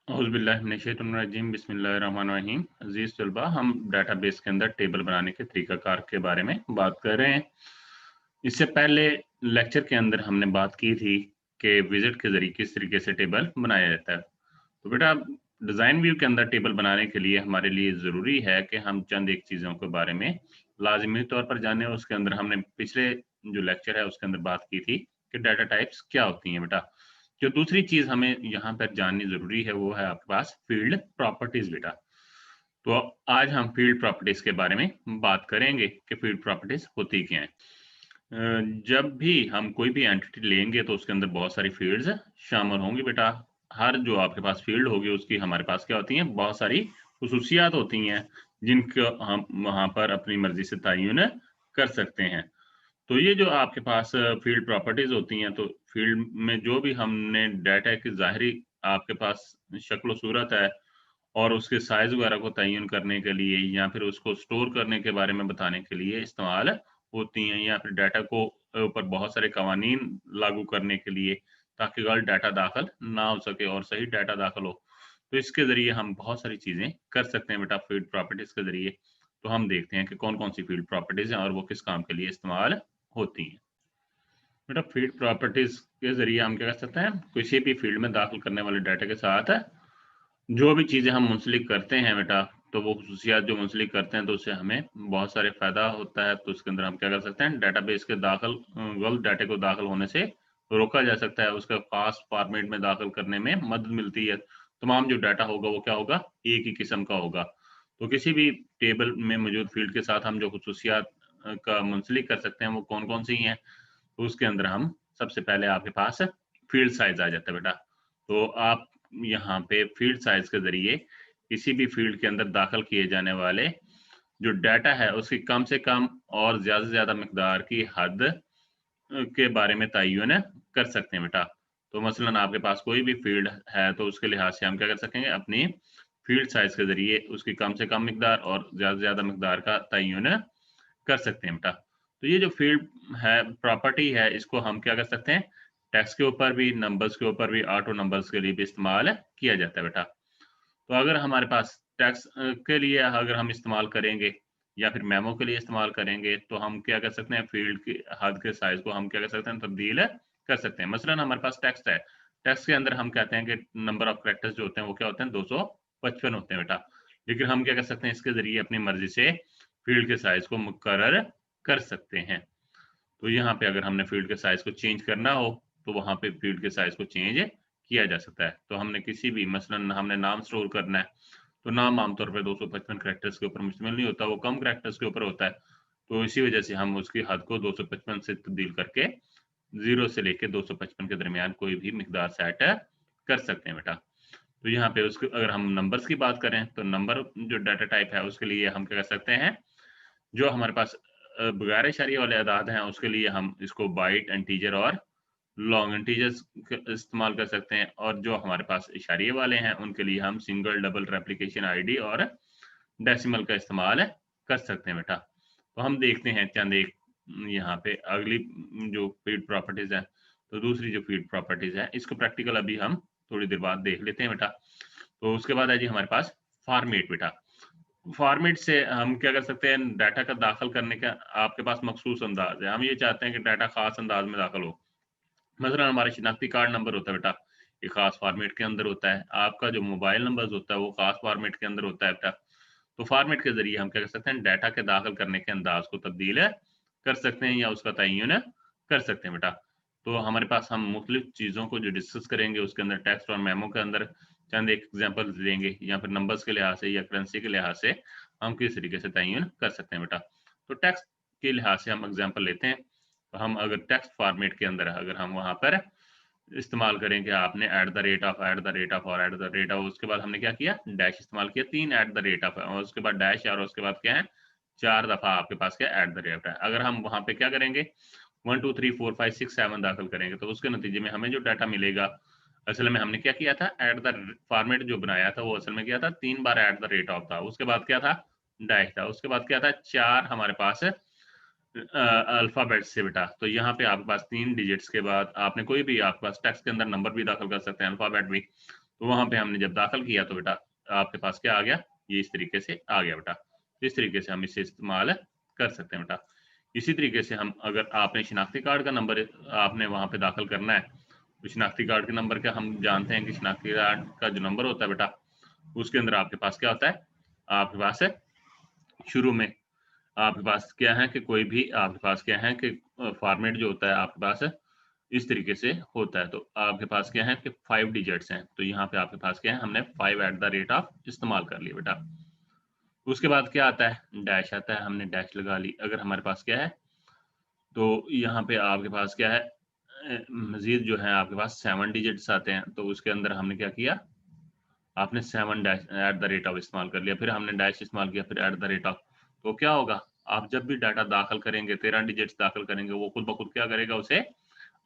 औज़ुबिल्लाहिमिनश्शैतानिर्रजीम बिस्मिल्लाहिर्रहमानिर्रहीम। अज़ीज़ तलबा, हम डेटाबेस के अंदर टेबल बनाने के तरीक़ाकार के बारे में बात कर रहे हैं। इससे पहले लेक्चर के अंदर हमने बात की थी कि विज़िट के ज़रिए किस तरीके से टेबल बनाया जाता है। तो बेटा, डिज़ाइन व्यू के अंदर टेबल बनाने के लिए हमारे लिए ज़रूरी है कि हम चंद एक चीज़ों के बारे में लाज़मी तौर पर जानें। उसके अंदर हमने पिछले जो लेक्चर है उसके अंदर बात की थी कि डाटा टाइप्स क्या होती हैं बेटा। जो दूसरी चीज़ हमें यहाँ पर जाननी ज़रूरी है वो है आपके पास फ़ील्ड प्रॉपर्टीज़ बेटा। तो आज हम फ़ील्ड प्रॉपर्टीज़ के बारे में बात करेंगे कि फ़ील्ड प्रॉपर्टीज़ होती क्या हैं। जब भी हम कोई भी एंटिटी लेंगे तो उसके अंदर बहुत सारी फ़ील्ड्स शामिल होंगी बेटा। हर जो आपके पास फ़ील्ड होगी उसकी हमारे पास क्या होती हैं, बहुत सारी ख़ुसूसियात होती हैं जिनको हम वहाँ पर अपनी मर्ज़ी से तयन कर सकते हैं। तो ये जो आपके पास फ़ील्ड प्रॉपर्टीज़ होती हैं, तो फ़ील्ड में जो भी हमने डाटा की ज़ाहिरी आपके पास शक्ल-सूरत है और उसके साइज़ वगैरह को तयन करने के लिए या फिर उसको स्टोर करने के बारे में बताने के लिए इस्तेमाल होती हैं, या फिर डाटा को ऊपर बहुत सारे कवानीन लागू करने के लिए, ताकि गलत डाटा दाखिल ना हो सके और सही डाटा दाखिल हो। तो इसके ज़रिए हम बहुत सारी चीज़ें कर सकते हैं बेटा फ़ील्ड प्रॉपर्टीज़ के ज़रिए। तो हम देखते हैं कि कौन-कौन सी फ़ील्ड प्रॉपर्टीज़ हैं और वो किस काम के लिए इस्तेमाल होती हैं। बेटा, फ़ील्ड प्रॉपर्टीज़ के ज़रिए हम क्या कर सकते हैं, किसी भी फ़ील्ड में दाखिल करने वाले डाटा के साथ जो भी चीज़ें हम मुंसलिक करते हैं बेटा, तो वो ख़ुसूसियात जो मुंसलिक करते हैं तो उससे हमें बहुत सारे फ़ायदा होता है। तो उसके अंदर हम क्या कर सकते हैं, डेटाबेस के गलत डाटे को दाखिल होने से रोका जा सकता है। उसका फ़ास्ट फ़ॉर्मेट में दाखिल करने में मदद मिलती है। तमाम जो डाटा होगा वो क्या होगा, एक ही किस्म का होगा। तो किसी भी टेबल में मौजूद फ़ील्ड के साथ हम जो ख़ुसूसियात का मुंसलिक कर सकते हैं वो कौन-कौन सी हैं? तो उसके अंदर हम सबसे पहले आपके पास फ़ील्ड साइज़ आ जाता है बेटा। तो आप यहाँ पे फ़ील्ड साइज़ के ज़रिए किसी भी फ़ील्ड के अंदर दाखिल किए जाने वाले जो डाटा है उसकी कम से कम और ज़्यादा से ज़्यादा मिकदार की हद के बारे में तयन कर सकते हैं बेटा। तो मसलन आपके पास कोई भी फ़ील्ड है तो उसके लिहाज़ से हम क्या कर सकेंगे, अपनी फ़ील्ड साइज़ के ज़रिए उसकी कम से कम मिकदार और ज़्यादा से ज़्यादा मिकदार का तयन कर सकते हैं बेटा। तो ये जो फ़ील्ड है, प्रॉपर्टी है, इसको हम क्या कर सकते हैं, टेक्स्ट के ऊपर भी, नंबर्स के ऊपर भी, ऑटो नंबर्स के लिए भी इस्तेमाल किया जाता है बेटा। तो अगर हमारे पास टेक्स्ट के लिए अगर हम इस्तेमाल करेंगे या फिर मेमो के लिए इस्तेमाल करेंगे, तो हम क्या कर सकते हैं, फ़ील्ड की हद के साइज़ को हम क्या कर सकते हैं, तब्दील कर सकते हैं। मसलन हमारे पास टेक्स्ट है, टेक्स्ट के अंदर हम कहते हैं कि नंबर ऑफ कैरेक्टर्स जो होते हैं वो क्या होते हैं, 255 होते हैं बेटा। लेकिन हम क्या कर सकते हैं, इसके ज़रिए अपनी मर्ज़ी से फ़ील्ड के साइज़ को मुकर्रर कर सकते हैं। तो यहाँ पे अगर हमने फ़ील्ड के साइज़ को चेंज करना हो, तो वहाँ पे फ़ील्ड के साइज़ को चेंज किया जा सकता है। तो हमने किसी भी, मसलन हमने नाम स्टोर करना है, तो नाम आमतौर पे 255 कैरेक्टर्स के ऊपर मुश्तमिल नहीं होता, वो कम कैरेक्टर्स के ऊपर होता है। तो इसी वजह से हम उसकी हद को 255 से तब्दील करके 0 से लेके 255 के दरमियान कोई भी मिकदार सेट कर सकते हैं बेटा। तो यहाँ पे उसको अगर हम नंबर्स की बात करें, तो नंबर जो डाटा टाइप है उसके लिए हम क्या कर सकते हैं, जो हमारे पास बगैर इशारिये वाले अदाद हैं उसके लिए हम इसको बाइट, इंटीजर और लॉन्ग इंटीजर्स इस्तेमाल कर सकते हैं, और जो हमारे पास इशारिये वाले हैं उनके लिए हम सिंगल, डबल, रेप्लिकेशन आईडी और डेसिमल का इस्तेमाल कर सकते हैं बेटा। तो हम देखते हैं चंद एक यहाँ पे अगली जो फील्ड प्रॉपर्टीज है, तो दूसरी जो फील्ड प्रॉपर्टीज है इसको प्रैक्टिकल अभी हम थोड़ी देर बाद देख लेते हैं बेटा। तो उसके बाद है जी हमारे पास फॉर्मेट बेटा। फॉर्मेट से हम क्या कर सकते हैं, डाटा का दाखिल करने का आपके पास मखसूस अंदाज है। हम ये चाहते हैं कि डाटा खास अंदाज में दाखिल हो। मसलन हमारा शिनाख्ती कार्ड नंबर होता है बेटा, ये खास फॉर्मेट के अंदर होता है। आपका जो मोबाइल नंबर्स होता है वो खास फॉर्मेट के अंदर होता है बेटा। तो फॉर्मेट के ज़रिए हम क्या कर सकते हैं, डाटा के दाखिल करने के अंदाज को तब्दील कर सकते हैं या उसका तयन कर सकते हैं बेटा। तो हमारे पास हम मुख्तलिफ चीज़ों को जो डिस्कस करेंगे उसके अंदर टेक्स्ट और मेमो के अंदर चंद एक एग्जांपल्स लेंगे, या फिर नंबर्स के लिहाज से या करेंसी के लिहाज से हम किस तरीके से तयन कर सकते हैं बेटा। तो टेक्स्ट के लिहाज से हम एग्जांपल लेते हैं। तो हम अगर टेक्स्ट फॉर्मेट के अंदर अगर हम वहाँ पर इस्तेमाल करें कि आपने at the rate of, at the rate of और एट द रेट ऑफ, उसके बाद हमने क्या किया, डैश इस्तेमाल किया, 3 एट द रेट ऑफ है और उसके बाद डैश है और उसके बाद क्या है, 4 दफ़ा आपके पास क्या एट द रेट है। अगर हम वहाँ पे क्या करेंगे, 1 2 3 4 5 6 7 दाखिल करेंगे तो उसके नतीजे में हमें जो डाटा मिलेगा, असल में हमने क्या किया था, एट द फॉर्मेट जो बनाया था वो असल में क्या था, 3 बार एट द रेट ऑफ था, उसके बाद क्या था, डैश था, उसके बाद क्या था, 4 हमारे पास अल्फ़ाबेट से बेटा। तो यहाँ पे आपके पास 3 डिजिट्स के बाद आपने कोई भी आपके पास टेक्स्ट के अंदर नंबर भी दाखिल कर सकते हैं, अल्फ़ाबेट भी। तो वहां पे हमने जब दाखिल किया तो बेटा आपके पास क्या आ गया, ये इस तरीके से आ गया बेटा। इस तरीके से हम इसे इस्तेमाल कर सकते हैं बेटा। इसी तरीके से हम, अगर आपने शिनाख्ती कार्ड का नंबर आपने वहां पे दाखिल करना है, तो शिनाख्ती कार्ड के नंबर का हम जानते हैं कि शिनाख्ती कार्ड का जो नंबर होता है बेटा, उसके अंदर आपके पास क्या होता है, आपके पास है शुरू में आपके पास क्या है कि कोई भी आपके पास क्या है कि फॉर्मेट जो होता है आपके पास है इस तरीके से होता है। तो आपके पास क्या है कि 5 डिजिट्स हैं, तो यहाँ पे आपके पास क्या है, हमने 5 इस्तेमाल कर लिया बेटा। उसके बाद क्या आता है, डैश आता है, हमने डैश लगा ली। अगर हमारे पास क्या है, तो यहाँ पे आपके पास क्या है, मजीद जो है आपके पास 7 डिजिट्स आते हैं, तो उसके अंदर हमने क्या किया, आपने 7 डैश @ इस्तेमाल कर लिया, फिर हमने डैश इस्तेमाल किया, फिर @ तो क्या होगा, आप जब भी डाटा दाखिल करेंगे, 13 डिजिट्स दाखिल करेंगे, वो खुद ब खुद क्या करेगा, उसे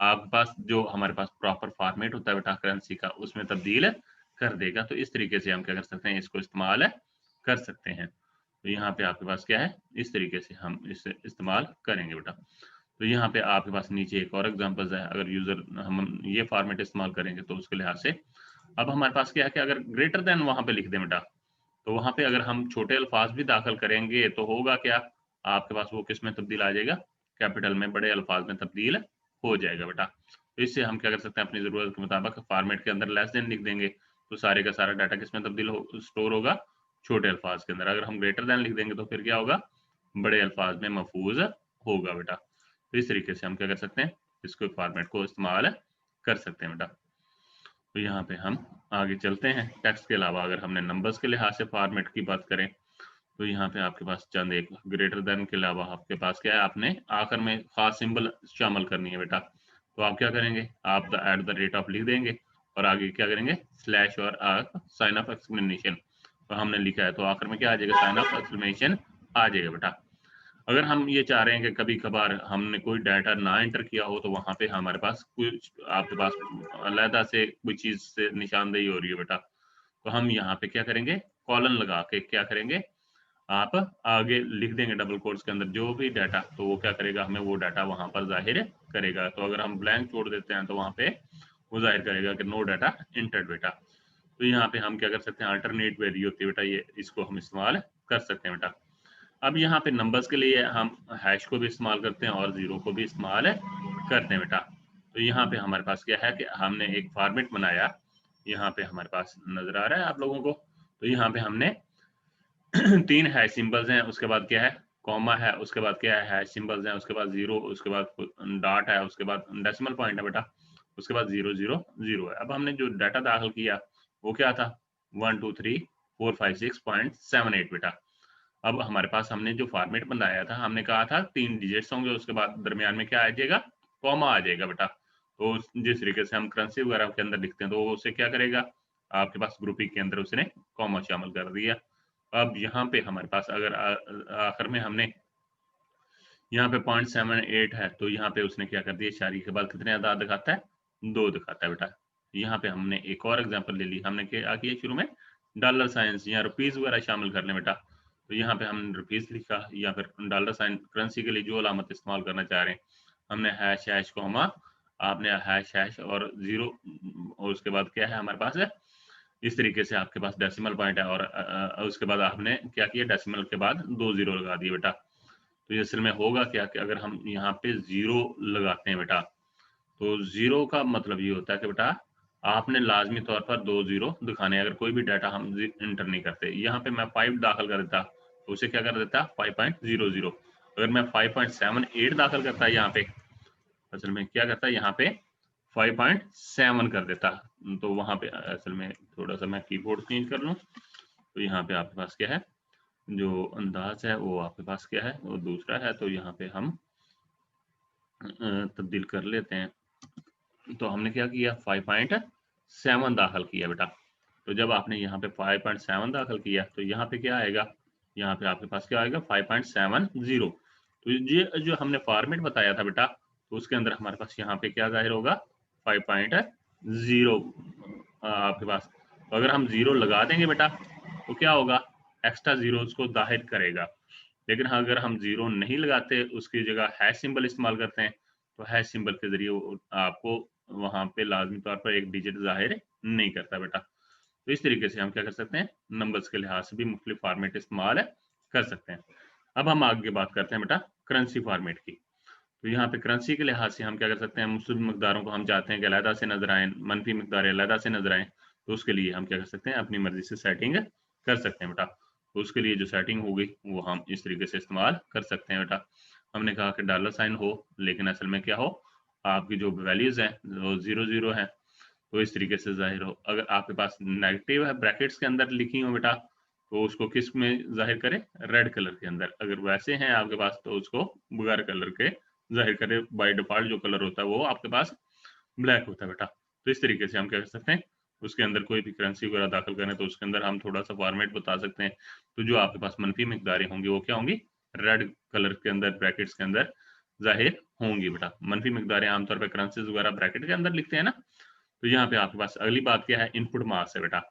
आपके पास जो हमारे पास प्रॉपर फॉर्मेट होता है बेटा करेंसी का, उसमें तब्दील कर देगा। तो इस तरीके से हम क्या कर सकते हैं, इसको इस्तेमाल कर सकते हैं। तो यहाँ पे आपके पास क्या है, इस तरीके से हम इसे इस्तेमाल करेंगे बेटा। तो यहाँ पे आपके पास नीचे एक और एग्जांपल्स है, अगर यूजर हम ये फॉर्मेट इस्तेमाल करेंगे तो उसके लिहाज से अब हमारे पास क्या है कि अगर ग्रेटर देन वहां पे लिख दें बेटा, तो वहां पे अगर हम छोटे अल्फाज भी दाखिल करेंगे तो होगा क्या, आपके पास वो किस में तब्दील आ जाएगा, कैपिटल में, बड़े अल्फाज में तब्दील हो जाएगा बेटा। तो इससे हम क्या कर सकते हैं, अपनी जरूरत के मुताबिक फॉर्मेट के अंदर लेस देन लिख देंगे, तो सारे का सारा डाटा किस में तब्दील स्टोर होगा, छोटे अल्फाज के अंदर। अगर हम ग्रेटर देन लिख देंगे तो फिर क्या होगा, बड़े अल्फाज में महफूज होगा बेटा। तो इस तरीके से हम क्या कर सकते हैं, इसको फॉर्मेट को इस्तेमाल कर सकते हैं बेटा। तो यहाँ पे हम आगे चलते हैं। टेक्स्ट के अलावा अगर हमने नंबर्स के लिहाज से फॉर्मेट की बात करें, तो यहाँ पे आपके पास चंद एक ग्रेटर देन के अलावा आपके पास क्या है, आपने आखिर में खास सिंबल शामिल करनी है बेटा। तो आप क्या करेंगे, आप @ लिख देंगे और आगे क्या करेंगे, स्लैश और साइन ऑफ एक्सक्लेमेशन। तो हमने लिखा है तो आखिर में क्या आ जाएगा, साइन ऑफ एक्सक्लेमेशन आ जाएगा बेटा। अगर हम ये चाह रहे हैं कि कभी कभार हमने कोई डाटा ना एंटर किया हो, तो वहां पे हमारे पास कुछ आपके पास अलहदा से कोई चीज से निशानदेही हो रही है बेटा, तो हम यहाँ पे क्या करेंगे, कॉलन लगा के क्या करेंगे, आप आगे लिख देंगे डबल कोट्स के अंदर जो भी डाटा, तो वो क्या करेगा, हमें वो डाटा वहां पर जाहिर करेगा। तो अगर हम ब्लैंक छोड़ देते हैं तो वहां पे वो जाहिर करेगा कि नो डाटा एंटर्ड बेटा। तो यहाँ पे हम क्या कर सकते हैं, अल्टरनेट वैल्यू होती है बेटा, ये इसको हम इस्तेमाल कर सकते हैं बेटा। अब यहाँ पे नंबर्स के लिए हम हैश को भी इस्तेमाल करते हैं और जीरो को भी इस्तेमाल करते हैं बेटा। तो यहाँ पे हमारे पास क्या है कि हमने एक फॉर्मेट बनाया, यहाँ पे हमारे पास नजर आ रहा है आप लोगों को। तो यहाँ पे हमने 3 हैश सिंबल्स हैं, उसके बाद क्या है, कॉमा है, उसके बाद क्या है, हैश सिंबल्स हैं, उसके बाद जीरो, उसके बाद डॉट है, उसके बाद डेसिमल पॉइंट है बेटा, उसके बाद 000 है। अब हमने जो डाटा दाखिल किया वो क्या था, 1234567 बेटा। अब हमारे पास हमने जो फॉर्मेट बनाया था, हमने कहा था 3 डिजिट्स होंगे, उसके बाद दरमियान में क्या आ जाएगा, कॉमा आ जाएगा बेटा। तो जिस तरीके से हम करेंसी वगैरह के अंदर लिखते हैं, तो वो उसे क्या करेगा, आपके पास ग्रुपिंग के अंदर उसने कॉमा शामिल कर दिया। अब यहाँ पे हमारे पास अगर आखिर में हमने यहाँ पे 0.78 है, तो यहाँ पे उसने क्या कर दिया, इशारे के बाद कितने आदाद दिखाता है, 2 दिखाता है बेटा। यहाँ पे हमने एक और एग्जांपल ले ली, हमने क्या किया शुरू में, डॉलर साइंस या रुपीज वगैरह शामिल कर लें बेटा। तो यहाँ पे हमने रुपीज लिखा, या फिर डॉलर साइन करेंसी के लिए जो अलामत इस्तेमाल करना चाह रहे हैं, हमने हैश हैश कॉमा, आपने हैश हैश और जीरो, और उसके बाद क्या है हमारे पास है, इस तरीके से आपके पास डेसिमल पॉइंट है, और उसके बाद आपने क्या किया, डेसिमल के बाद 2 जीरो लगा दिए बेटा। तो ये असल में होगा क्या कि अगर हम यहाँ पे जीरो लगाते हैं बेटा, तो जीरो का मतलब ये होता है कि बेटा आपने लाजमी तौर पर 2 जीरो दिखाने हैं। अगर कोई भी डाटा हम इंटर नहीं करते, यहाँ पे मैं 5 दाखिल कर देता तो उसे क्या कर देता, 5.00। अगर मैं 5.78 दाखिल करता यहाँ पे, असल में क्या करता है, यहाँ पे 5.7 कर देता। तो वहां पे असल में थोड़ा सा मैं कीबोर्ड चेंज कर लूँ, तो यहाँ पे आपके पास क्या है, जो अंदाज है वो आपके पास क्या है, वो दूसरा है। तो यहाँ पे हम तब्दील कर लेते हैं। तो हमने क्या किया, 5.7 दाखिल किया बेटा। तो जब आपने यहाँ पे 5.7 दाखिल किया, तो यहाँ पे क्या आएगा, यहाँ पे आपके पास क्या आएगा, 5.70। तो ये जो हमने फॉर्मेट बताया था बेटा, तो उसके अंदर हमारे पास यहाँ पे क्या जाहिर होगा, 5.0 आपके पास। तो अगर हम जीरो लगा देंगे बेटा, तो क्या होगा, एक्स्ट्रा जीरोस को जाहिर करेगा। लेकिन हाँ, अगर हम जीरो नहीं लगाते, उसकी जगह हैश सिंबल इस्तेमाल करते हैं, तो हैश सिंबल के जरिए आपको वहां पे लाजमी तौर पर एक डिजिट जाहिर नहीं करता बेटा। तो इस तरीके से हम क्या कर सकते हैं, नंबर्स के लिहाज से भी मुख्तलिफ फॉर्मेट इस्तेमाल कर सकते हैं। अब हम आगे बात करते हैं बेटा करेंसी फॉर्मेट की। तो यहाँ पे करेंसी के लिहाज से हम क्या कर सकते हैं, मुख्तलिफ मकदारों को हम चाहते हैं कि अलहदा से नजर आए, मनफी मकदारें अलहदा से नजर आए, तो उसके लिए हम क्या कर सकते हैं, अपनी मर्जी से सेटिंग कर सकते हैं बेटा। तो उसके लिए जो सेटिंग होगी वो हम इस तरीके से इस्तेमाल कर सकते हैं बेटा। हमने कहा कि डॉलर साइन हो, लेकिन असल में क्या हो, आपकी जो वैल्यूज हैं वो 0 0 है, तो इस तरीके से जाहिर हो। अगर आपके पास नेगेटिव है, ब्रैकेट्स के अंदर लिखी हो बेटा, तो उसको किस में जाहिर करें, रेड कलर के अंदर। अगर वैसे हैं आपके पास तो उसको बगैर कलर के जाहिर करें। बाय डिफॉल्ट जो कलर होता है वो आपके पास ब्लैक होता है बेटा। तो इस तरीके से हम क्या कर सकते हैं, उसके अंदर कोई भी करेंसी वगैरह दाखिल करें तो उसके अंदर हम थोड़ा सा फॉर्मेट बता सकते हैं। तो जो आपके पास मनफी मकदारें होंगी वो क्या होंगी, रेड कलर के अंदर ब्रैकेट्स के अंदर जाहिर होंगी बेटा। मनफी मकदारें आमतौर पर करेंसीज वगैरह ब्रैकेट के अंदर लिखते हैं ना। तो यहाँ पे आपके पास अगली बात क्या है, इनपुट मास है बेटा।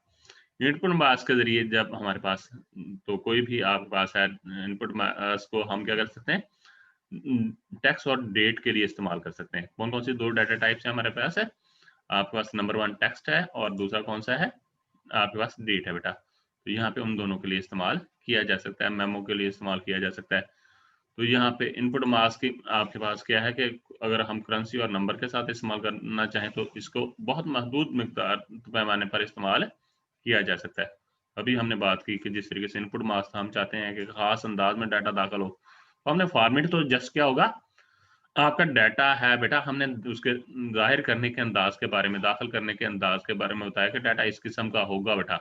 इनपुट मास के जरिए जब हमारे पास, तो कोई भी आपके पास है, इनपुट मास को हम क्या कर सकते हैं, टेक्स्ट और डेट के लिए इस्तेमाल कर सकते हैं। कौन कौन सी दो डाटा टाइप्स है हमारे पास है, आपके पास नंबर 1 टेक्स्ट है और दूसरा कौन सा है, आपके पास डेट है बेटा। तो यहाँ पे उन दोनों के लिए इस्तेमाल किया जा सकता है, मेमो के लिए इस्तेमाल किया जा सकता है। तो यहाँ पे इनपुट मास की आपके पास क्या है कि अगर हम करेंसी और नंबर के साथ इस्तेमाल करना चाहें तो इसको बहुत महदूद मिकदार पैमाने पर इस्तेमाल किया जा सकता है। अभी हमने बात की कि जिस तरीके से इनपुट मास था, हम चाहते हैं कि खास अंदाज में डाटा दाखिल हो, तो हमने फॉर्मेट तो जस्ट क्या होगा, आपका डाटा है बेटा, हमने उसके ज़ाहिर करने के अंदाज के बारे में, दाखिल करने के अंदाज के बारे में बताया कि डाटा इस किस्म का होगा बेटा।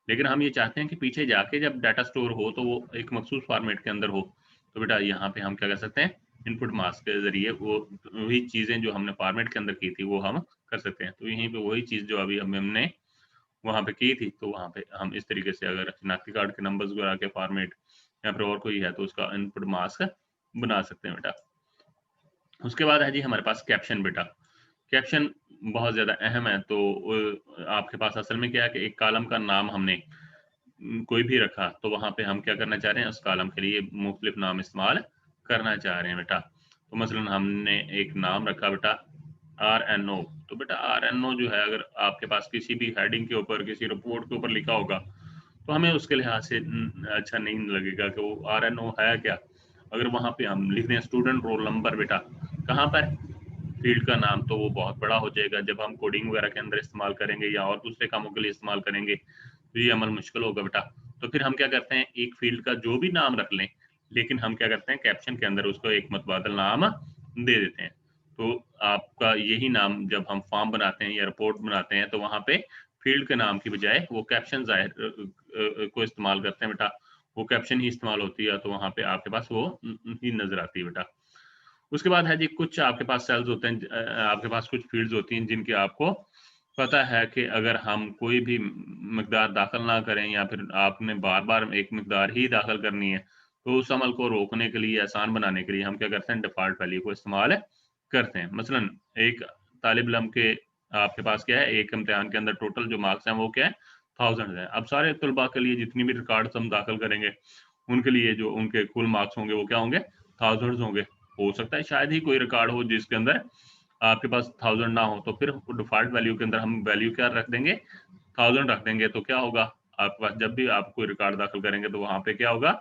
लेकिन हम ये चाहते हैं कि पीछे जाके जब डाटा स्टोर हो तो वो एक मखसूस फॉर्मेट के अंदर हो। तो बेटा यहाँ पे हम क्या कर सकते हैं, इनपुट मास्क के जरिए वो वही चीज़ें जो हमने फॉर्मेट के अंदर की थी वो हम कर सकते हैं। तो यहीं पे वही चीज़ जो अभी हमने वहाँ पे की थी, तो वहाँ पे हम इस तरीके से अगर शनाख्ती कार्ड के नंबर्स वगैरह के फॉर्मेट या फिर और कोई है तो उसका इनपुट मास्क बना सकते हैं बेटा। उसके बाद है जी हमारे पास कैप्शन बेटा। कैप्शन बहुत ज़्यादा अहम है। तो आपके पास असल में क्या है कि एक कॉलम का नाम हमने कोई भी रखा, तो वहाँ पे हम क्या करना चाह रहे हैं, उस कॉलम के लिए मुख्तलिफ नाम इस्तेमाल करना चाह रहे हैं बेटा। तो मसलन हमने एक नाम रखा बेटा RNO। तो बेटा RNO जो है, अगर आपके पास किसी भी हेडिंग के ऊपर, किसी रिपोर्ट के ऊपर लिखा होगा, तो हमें उसके लिहाज से अच्छा नहीं लगेगा कि वो RNO है क्या। अगर वहाँ पे हम लिख दें स्टूडेंट रोल नंबर बेटा, कहाँ पर, फील्ड का नाम, तो वो बहुत बड़ा हो जाएगा। जब हम कोडिंग वगैरह के अंदर इस्तेमाल करेंगे या और दूसरे कामों के लिए इस्तेमाल करेंगे तो ये अमल मुश्किल होगा बेटा। तो फिर हम क्या करते हैं, एक फील्ड का जो भी नाम रख लें, लेकिन हम क्या करते हैं, कैप्शन के अंदर उसको एक मुतबादल नाम दे देते हैं। तो आपका यही नाम जब हम फॉर्म बनाते हैं या रिपोर्ट बनाते हैं, तो वहाँ पे फील्ड के नाम की बजाय वो कैप्शन जाहिर को इस्तेमाल करते हैं बेटा। वो कैप्शन ही इस्तेमाल होती है, तो वहाँ पे आपके पास वो ही नजर आती है बेटा। उसके बाद है जी कुछ आपके पास सेल्स होते हैं, आपके पास कुछ फील्ड्स होती हैं जिनकी आपको पता है कि अगर हम कोई भी मकदार दाखिल ना करें या फिर आपने बार-बार एक मकदार ही दाखिल करनी है, तो उस अमल को रोकने के लिए, आसान बनाने के लिए हम क्या करते हैं, डिफ़ॉल्ट वैल्यू को इस्तेमाल करते हैं। मसलन एक तालिब इल्म के आपके पास क्या है, एक इम्तिहान के अंदर टोटल जो मार्क्स हैं वो क्या है, 1000 है। अब सारे तलबा के लिए जितनी भी रिकॉर्ड्स हम दाखिल करेंगे, उनके लिए जो उनके कुल मार्क्स होंगे वो क्या होंगे, थाउज़ेंड्स होंगे। हो सकता है शायद ही कोई रिकॉर्ड हो जिसके अंदर आपके पास 1000 ना हो, तो फिर डिफ़ॉल्ट वैल्यू के अंदर हम वैल्यू क्या रख देंगे, 1000 रख देंगे। तो क्या होगा, आपके पास जब भी आप कोई रिकॉर्ड दाखिल करेंगे तो वहाँ पे क्या होगा,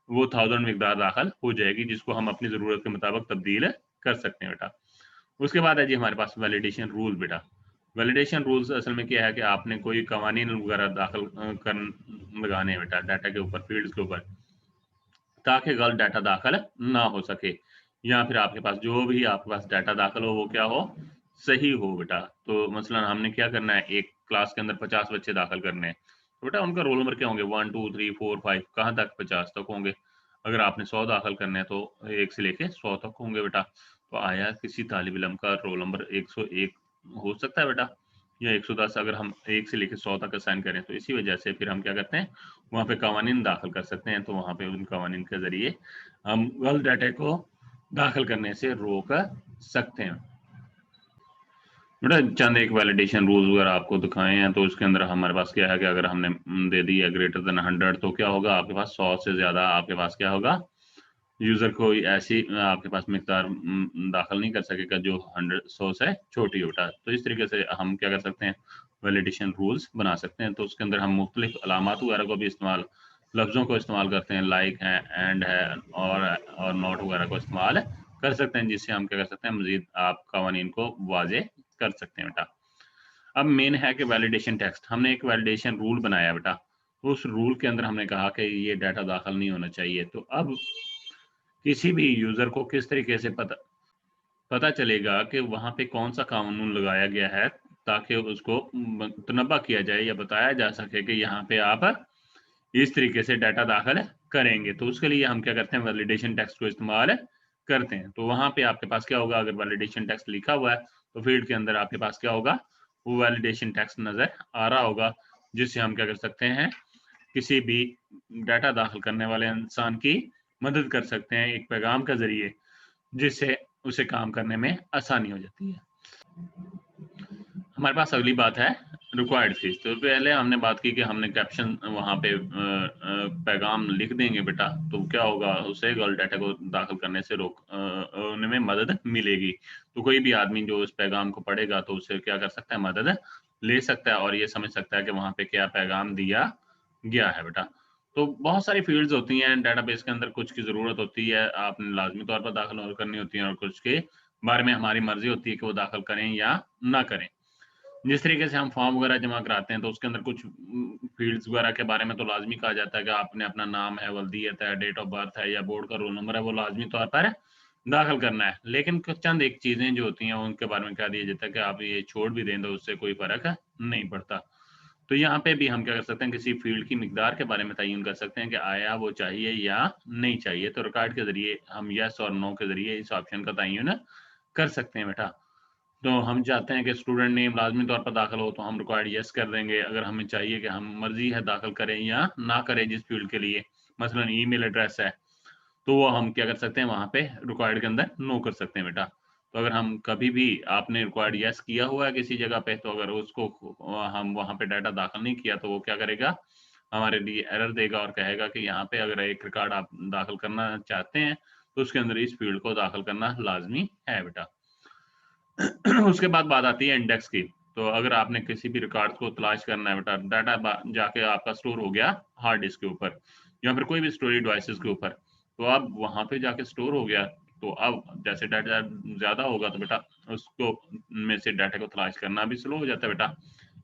वो 1000 मिकदार दाखिल हो जाएगी, जिसको हम अपनी ज़रूरत के मुताबिक तब्दील कर सकते हैं बेटा। उसके बाद है जी हमारे पास वैलिडेशन रूल बेटा। वैलिडेशन रूल्स असल में क्या है कि आपने कोई कवानीन वगैरह दाखिल लगाने हैं बेटा डाटा के ऊपर, फील्ड्स के ऊपर, ताकि गलत डाटा दाखिल ना हो सके, या फिर आपके पास जो भी आपके पास डाटा दाखिल हो वो क्या हो, सही हो बेटा। तो मसलन हमने क्या करना है, एक क्लास के अंदर 50 बच्चे दाखिल करने हैं, तो बेटा उनका रोल नंबर क्या होंगे, 1 2 3 4 5, कहाँ तक, 50 तक होंगे। अगर आपने 100 दाखिल करने हैं तो 1 से लेके 100 तक होंगे बेटा। तो आया किसी तालिब इल्म का रोल नंबर 101 हो सकता है बेटा, या 110, अगर हम 1 से लेके 100 तक असाइन करें, तो इसी वजह से फिर हम क्या करते हैं, वहाँ पे कवानीन दाखिल कर सकते हैं। तो वहाँ पे उन कवानीन के ज़रिए हम गलत डाटा को दाखिल करने से रोक सकते हैं। बेटा चंद एक वैलिडेशन रूल्स वगैरह आपको दिखाए हैं, तो उसके अंदर हमारे पास क्या है कि अगर हमने दे दी है ग्रेटर देन 100, तो क्या होगा, आपके पास 100 से ज़्यादा आपके पास क्या होगा, यूज़र कोई ऐसी आपके पास मिकदार दाखिल नहीं कर सकेगा जो 100 से छोटी हो बेटा। तो इस तरीके से हम क्या कर सकते हैं, वैलिडेशन रूल्स बना सकते हैं। तो उसके अंदर हम मुख्तलिफ अलामात वगैरह को भी इस्तेमाल, लफ्ज़ों को इस्तेमाल करते हैं, लाइक है, एंड है और नॉट वगैरह को इस्तेमाल कर सकते हैं, जिससे हम क्या कर सकते हैं, मजीद आप कवानीन को वाजे कर सकते हैं बेटा। अब मेन है कि वैलिडेशन टेक्स्ट, हमने एक वैलिडेशन रूल बनाया बेटा। तो उस रूल के अंदर हमने कहा कि ये डाटा दाखिल नहीं होना चाहिए। तो अब किसी भी यूज़र को किस तरीके से पता चलेगा कि वहाँ पे कौन-सा कानून लगाया गया है, ताकि उसको तनब्बा किया जाए या बताया जा सके कि यहाँ पे आप इस तरीके से डाटा दाखिल करेंगे। तो उसके लिए हम क्या करते हैं, वैलिडेशन टेक्स्ट को इस्तेमाल करते हैं। तो वहाँ पे आपके पास क्या होगा, अगर वैलिडेशन टेक्स्ट लिखा हुआ है, तो फील्ड के अंदर आपके पास क्या होगा, वो वैलिडेशन टेक्स्ट नज़र आ रहा होगा, जिससे हम क्या कर सकते हैं, किसी भी डाटा दाखिल करने वाले इंसान की मदद कर सकते हैं एक पैगाम के ज़रिए, जिससे उसे काम करने में आसानी हो जाती है। हमारे पास अगली बात है रिक्वायर्ड फीस। तो पहले हमने बात की कि हमने कैप्शन वहाँ पे पैगाम लिख देंगे बेटा, तो क्या होगा, उसे गलत डाटा को दाखिल करने से रोकने में मदद मिलेगी। तो कोई भी आदमी जो उस पैगाम को पढ़ेगा तो उसे क्या कर सकता है, मदद ले सकता है और ये समझ सकता है कि वहाँ पे क्या पैगाम दिया गया है बेटा। तो बहुत सारी फील्ड्स होती हैं डेटाबेस के अंदर, कुछ की ज़रूरत होती है आपने लाज़मी तौर पर दाखिल और करनी होती है, और कुछ के बारे में हमारी मर्ज़ी होती है कि वो दाखिल करें या ना करें। जिस तरीके से हम फॉर्म वगैरह जमा कराते हैं, तो उसके अंदर कुछ फील्ड्स वगैरह के बारे में तो लाज़मी कहा जाता है कि आपने अपना नाम है, वल्दियत है, डेट ऑफ बर्थ है या बोर्ड का रोल नंबर है, वो लाज़मी तौर पर दाखिल करना है। लेकिन कुछ चंद एक चीज़ें जो होती हैं, उनके बारे में कह दिया जाता है कि आप ये छोड़ भी दें, तो उससे कोई फ़र्क नहीं पड़ता। तो यहाँ पे भी हम क्या कर सकते हैं, किसी फ़ील्ड की मिकदार के बारे में तयन कर सकते हैं कि आया वो चाहिए या नहीं चाहिए। तो रिकॉर्ड के ज़रिए हम येस और नो के ज़रिए इस ऑप्शन का तयन कर सकते हैं बेटा। तो हम चाहते हैं कि स्टूडेंट नेम लाज़मी तौर पर दाखिल हो, तो हम रिक्वायर्ड येस कर देंगे। अगर हमें चाहिए कि हम मर्ज़ी है दाखिल करें या ना करें जिस फ़ील्ड के लिए, मसलन ईमेल एड्रेस है, तो वो हम क्या कर सकते हैं, वहाँ पे रिक्वायर्ड के अंदर नो कर सकते हैं बेटा। तो अगर हम कभी भी आपने रिक्वायर्ड येस किया हुआ है किसी जगह पे, तो अगर उसको हम वहाँ पे डाटा दाखिल नहीं किया, तो वो क्या करेगा, हमारे लिए एरर देगा और कहेगा कि यहाँ पे अगर एक रिकॉर्ड आप दाखिल करना चाहते हैं, तो उसके अंदर इस फ़ील्ड को दाखिल करना लाज़मी है बेटा। उसके बाद बात आती है इंडेक्स की। तो अगर आपने किसी भी रिकॉर्ड को तलाश करना है बेटा, डाटा जाके आपका स्टोर हो गया हार्ड डिस्क के ऊपर या फिर कोई भी स्टोरेज डिवाइसेस के ऊपर, तो अब वहाँ पे जाके स्टोर हो गया, तो अब जैसे डाटा ज़्यादा होगा तो बेटा उसको में से डाटा को तलाश करना भी स्लो हो जाता है बेटा।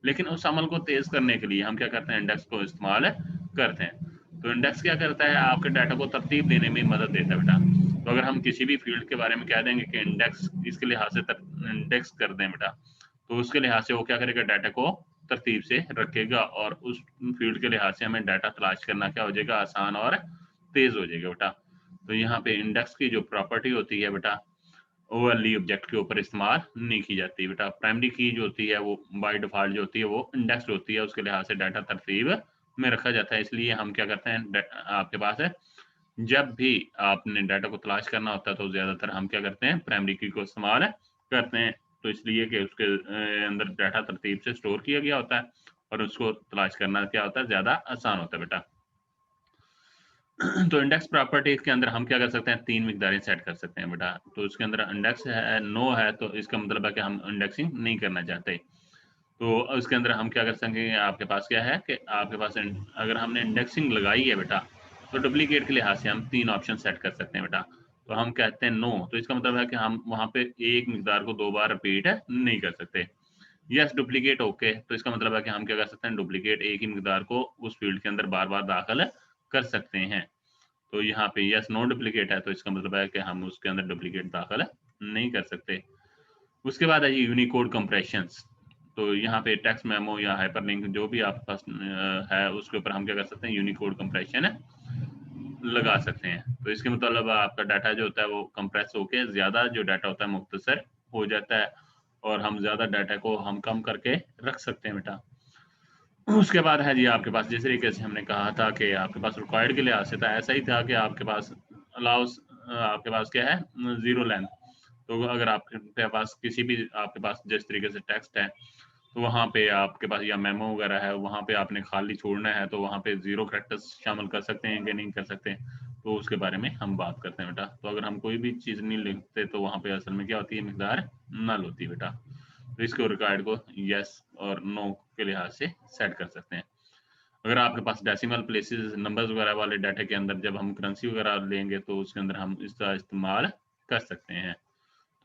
लेकिन उस अमल को तेज़ करने के लिए हम क्या करते हैं, इंडेक्स को इस्तेमाल करते हैं। तो इंडेक्स क्या करता है, आपके डाटा को तरतीब देने में मदद देता है बेटा। तो अगर हम किसी भी फील्ड के बारे में कह देंगे कि इंडेक्स इसके लिहाज से इंडेक्स कर दें बेटा, तो उसके लिहाज से वो क्या करेगा, डाटा को तरतीब से रखेगा और उस फील्ड के लिहाज से हमें डाटा तलाश करना क्या हो जाएगा, आसान और तेज हो जाएगा बेटा। तो यहाँ पे इंडेक्स की जो प्रॉपर्टी होती है बेटा, वो वाली ऑब्जेक्ट के ऊपर इस्तेमाल नहीं की जाती बेटा। प्राइमरी की जो होती है वो बाय डिफ़ॉल्ट जो होती है वो इंडेक्स्ड होती है, उसके लिहाज से डाटा तरतीब में रखा जाता है। इसलिए हम क्या करते हैं, आपके पास है, जब भी आपने डाटा को तलाश करना होता है, तो ज़्यादातर हम क्या करते हैं, प्राइमरी की को इस्तेमाल करते हैं। तो इसलिए कि उसके अंदर डाटा तरतीब से स्टोर किया गया होता है और उसको तलाश करना क्या होता है, ज़्यादा आसान होता है बेटा। तो इंडेक्स प्रॉपर्टीज़ के अंदर हम क्या कर सकते हैं, 3 मिकदारें सेट कर सकते हैं बेटा। तो उसके अंदर इंडेक्स है, नो है, तो इसका मतलब है कि हम इंडेक्सिंग नहीं करना चाहते। तो उसके अंदर हम क्या कर सकेंगे, आपके पास क्या है कि आपके पास अगर हमने इंडेक्सिंग लगाई है बेटा, तो डुप्लीकेट के लिहाज से हम 3 ऑप्शन सेट कर सकते हैं बेटा। तो हम कहते हैं नो, तो इसका मतलब है कि हम वहाँ पे एक मिकदार को 2 बार रिपीट नहीं कर सकते। यस डुप्लीकेट ओके, तो इसका मतलब है कि हम क्या कर सकते हैं, डुप्लीकेट एक ही मिकदार को उस फील्ड के अंदर बार-बार दाखिल कर सकते हैं। तो यहाँ पे यस नो डुप्लीकेट है, तो इसका मतलब है कि हम उसके अंदर डुप्लीकेट दाखिल नहीं कर सकते। उसके बाद है ये यूनिकोड कंप्रेशंस। तो यहाँ पे टेक्स्ट मेमो या हाइपरलिंक जो भी आपके पास है, उसके ऊपर हम क्या कर सकते हैं, यूनिकोड कंप्रेशन लगा सकते हैं। तो इसके मतलब आपका डाटा जो होता है वो कंप्रेस होके ज़्यादा जो डाटा होता है मुख्तसर हो जाता है और हम ज़्यादा डाटा को हम कम करके रख सकते हैं बेटा। उसके बाद है जी आपके पास, जिस तरीके से हमने कहा था कि आपके पास रिक्वायर्ड के लिहाज से था, ऐसा ही था कि आपके पास अलाउस आपके पास क्या है, ज़ीरो लेंथ। तो अगर आपके पास किसी भी आपके पास जिस तरीके से टेक्स्ट है, तो वहाँ पे आपके पास या मेमो वगैरह है, वहाँ पे आपने खाली छोड़ना है, तो वहाँ पे ज़ीरो कैरेक्टर्स शामिल कर सकते हैं कि नहीं कर सकते, तो उसके बारे में हम बात करते हैं बेटा। तो अगर हम कोई भी चीज़ नहीं लिखते, तो वहाँ पे असल में क्या होती है, मिकदार नल होती है बेटा। तो इसको रिक्वायर्ड को यस और नो के लिहाज से सेट कर सकते हैं। अगर आपके पास डेसिमल प्लेसेस नंबर्स वगैरह वाले डाटा के अंदर जब हम करेंसी वगैरह लेंगे तो उसके अंदर हम इसका इस्तेमाल कर सकते हैं।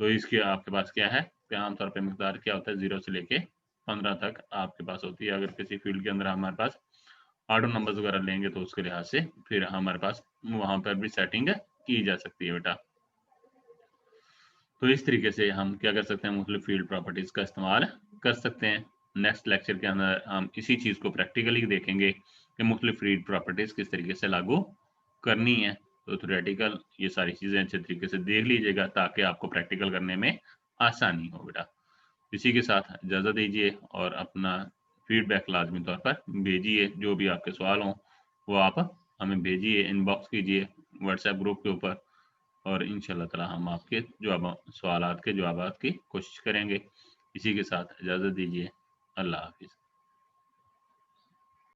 तो इसकी आपके पास क्या है कि आमतौर पे मिकदार क्या होता है 0 से लेके 15 तक आपके पास होती है। अगर किसी फील्ड के अंदर हमारे पास ऑड नंबर्स वगैरह लेंगे तो उसके लिहाज से फिर हमारे पास वहां पर भी सेटिंग की जा सकती है बेटा। तो इस तरीके से हम क्या कर सकते हैं, मुख्तलिफ फील्ड प्रॉपर्टीज का इस्तेमाल कर सकते हैं। नेक्स्ट लेक्चर के अंदर हम इसी चीज को प्रैक्टिकली देखेंगे कि मुख्तलिफ फील्ड प्रॉपर्टीज किस तरीके से लागू करनी है। तो थ्योरेटिकल ये सारी चीजें अच्छे तरीके से देख लीजिएगा ताकि आपको प्रैक्टिकल करने में आसानी हो बेटा। इसी के साथ इजाजत दीजिए और अपना फीडबैक लाजमी तौर पर भेजिए। जो भी आपके सवाल हों वो आप हमें भेजिए, इनबॉक्स कीजिए व्हाट्सएप ग्रुप के ऊपर, और इंशाल्लाह ताला हम आपके सवालात के जवाबात की कोशिश करेंगे। इसी के साथ इजाज़त दीजिए। अल्लाह हाफ़िज़।